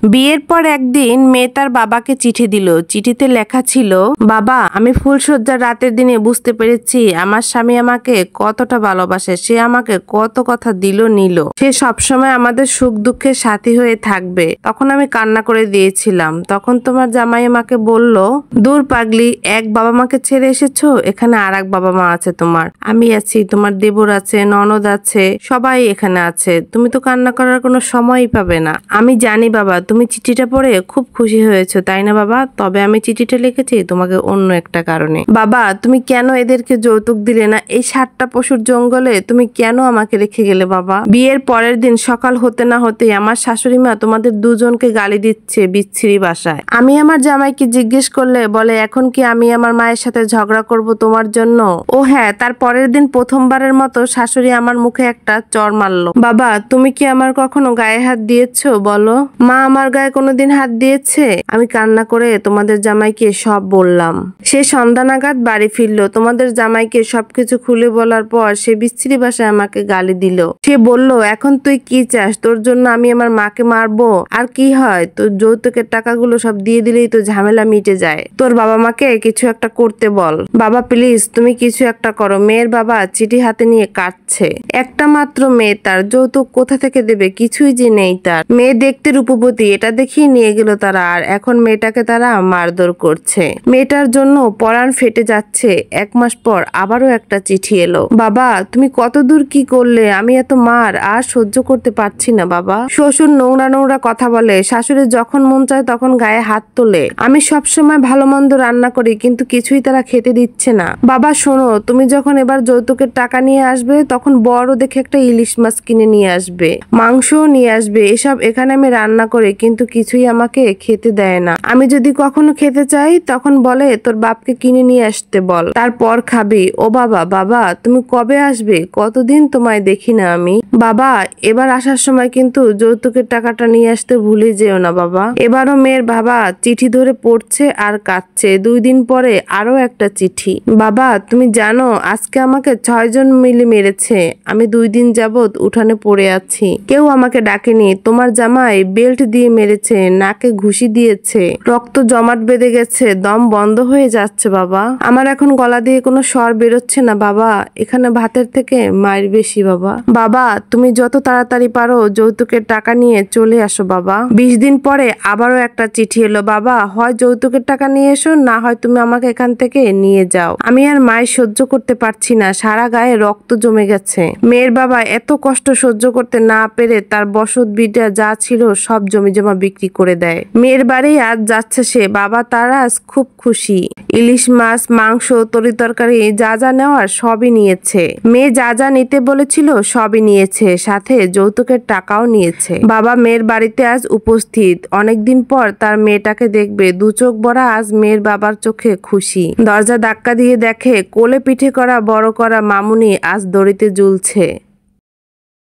বিয়ের পর একদিন মেয়ে তার বাবাকে চিঠি দিল। চিঠিতে লেখা ছিল, বাবা, আমি ফুলশয্যার রাতের দিনে বুঝতে পেরেছি আমার স্বামী আমাকে কতটা ভালোবাসে। সে আমাকে কত কথা দিল নিল। সে সবসময় আমাদের সুখ দুঃখের সাথী হয়ে থাকবে। তখন আমি কান্না করে দিয়েছিলাম। তখন তোমার জামাই আমাকে বলল, দূর পাগলি, এক বাবা মাকে ছেড়ে এসেছো, এখানে আর এক বাবা মা আছে তোমার। আমি আছি, তোমার দেবর আছে, ননদ আছে, সবাই এখানে আছে। তুমি তো কান্না করার কোনো সময়ই পাবে না। আমি জানি বাবা, তুমি চিঠিটা পড়ে খুব খুশি হয়েছো, তাই না বাবা? তবে আমি চিঠিটা লিখেছি তোমাকে অন্য একটা কারণে। বাবা, তুমি কেন এদেরকে যৌতুক দিলে না? এই 7টা পশুর জঙ্গলে তুমি কেন আমাকে রেখে গেলে বাবা? বিয়ের পরের দিন সকাল হতে না হতেই আমার শাশুড়ি মা তোমাদের দুজনকে গালি দিচ্ছে বিচ্ছিরি ভাষায়। আমি আমার জামাইকে জিজ্ঞেস করলে বলে, এখন কি আমি আমার মায়ের সাথে ঝগড়া করব তোমার জন্য? ও হ্যাঁ, তার পরের দিন প্রথমবারের মতো শাশুড়ি আমার মুখে একটা চর মারলো। বাবা, তুমি কি আমার কখনো গায়ে হাত দিয়েছো বলো? মা আমার গায়ে কোনোদিন হাত দিয়েছে? আমি কান্না করে তোমাদের জামাইকে সব বললাম। সে সন্ধ্যা নাগাদ বাড়ি ফিরলো। তোমাদের জামাইকে সবকিছু খুলে বলার পর সে বিচ্ছিরি ভাষায় আমাকে গালি দিল। সে বলল, এখন তুই কি চাস? তোর জন্য আমি আমার মাকে মারবো? আর কি হয়, তোর যৌতুকের টাকাগুলো সব দিয়ে দিলেই তো ঝামেলা মিটে যায়। তোর বাবা মাকে কিছু একটা করতে বল। বাবা প্লিজ, তুমি কিছু একটা করো। মেয়ের বাবা চিঠি হাতে নিয়ে কাঁদছে। একটা মাত্র মেয়ে, তার যৌতুক কোথা থেকে দেবে? কিছুই যে নেই তার। মেয়ে দেখতে রূপবতী, এটা দেখিয়ে নিয়ে গেল তারা, আর এখন মেয়েটাকে তারা মারধর করছে। মেয়েটার জন্য পরাণ ফেটে যাচ্ছে। 1 মাস পর আবারও একটা চিঠি এলো। বাবা, তুমি কত দূর কি করলে? আমি এত মার আর সহ্য করতে পারছি না বাবা। শ্বশুর নোংরা নোংরা কথা বলে, শাশুড়ি যখন মন চায় তখন গায়ে হাত তোলে। আমি সবসময় ভালো মন্দ রান্না করি, কিন্তু কিছুই তারা খেতে দিচ্ছে না। বাবা শোনো, তুমি যখন এবার যৌতুকের টাকা নিয়ে আসবে তখন বড় দেখে একটা ইলিশ মাছ কিনে নিয়ে আসবে, মাংসও নিয়ে আসবে। এসব এখানে আমি রান্না করি, কিন্তু কিছুই আমাকে খেতে দেয় না। আমি যদি কখনো খেতে চাই তখন বলে, তোর বাপকে কিনে নিয়ে আসতে বল, তারপর খাবি। ও বাবা, বাবা তুমি কবে আসবে? কতদিন তোমায় দেখি না আমি। বাবা, এবার আসার সময় কিন্তু যৌতুকের টাকাটা নিয়ে আসতে ভুলে যেও না বাবা। এবারও মেয়ের বাবা চিঠি ধরে পড়ছে আর কাঁদছে। 2 দিন পরে আরো একটা চিঠি। বাবা, তুমি জানো আজকে আমাকে 6 জন মিলে মেরেছে। আমি 2 দিন যাবত উঠানে পড়ে আছি, কেউ আমাকে ডাকেনি। তোমার জামাই বেল্ট দিয়ে মেরেছে, নাকে ঘুষি দিয়েছে, রক্ত জমাট বেঁধে গেছে, দম বন্ধ হয়ে যাচ্ছে বাবা। আমার এখন গলা দিয়ে কোনো স্বর বেরোচ্ছে না বাবা। এখানে ভাতের থেকে মায়ের বেশি বাবা। বাবা, তুমি যত তাড়াতাড়ি পারো যৌতুকের টাকা নিয়ে চলে আসো বাবা। 20 দিন পরে আবারও একটা চিঠি এলো। বাবা, হয় যৌতুকের টাকা নিয়ে এসো, না হয় তুমি আমাকে এখান থেকে নিয়ে যাও। আমি আর মায়ের সহ্য করতে পারছি না, সারা গায়ে রক্ত জমে গেছে। মেয়ের বাবা এত কষ্ট সহ্য করতে না পেরে তার বসত বিটা যা ছিল সব জমি জমা বিক্রি করে দেয়। মেয়ের বাড়ি আজ যাচ্ছে সে। বাবা তার আজ খুব খুশি। ইলিশ মাছ, মাংস, তরিতরকারি যা যা নেওয়ার সবই নিয়েছে। মেয়ে যা যা নিতে বলেছিল সবই নিয়েছে, সাথে যৌতুকের টাকাও নিয়েছে। বাবা মেয়ের বাড়িতে আজ উপস্থিত। অনেকদিন পর তার মেয়েটাকে দেখবে। 2 চোখ ভরা আজ মেয়ের বাবার চোখে খুশি। দরজা ধাক্কা দিয়ে দেখে কোলে পিঠে করা বড় করা মামুনি আজ দড়িতে ঝুলছে।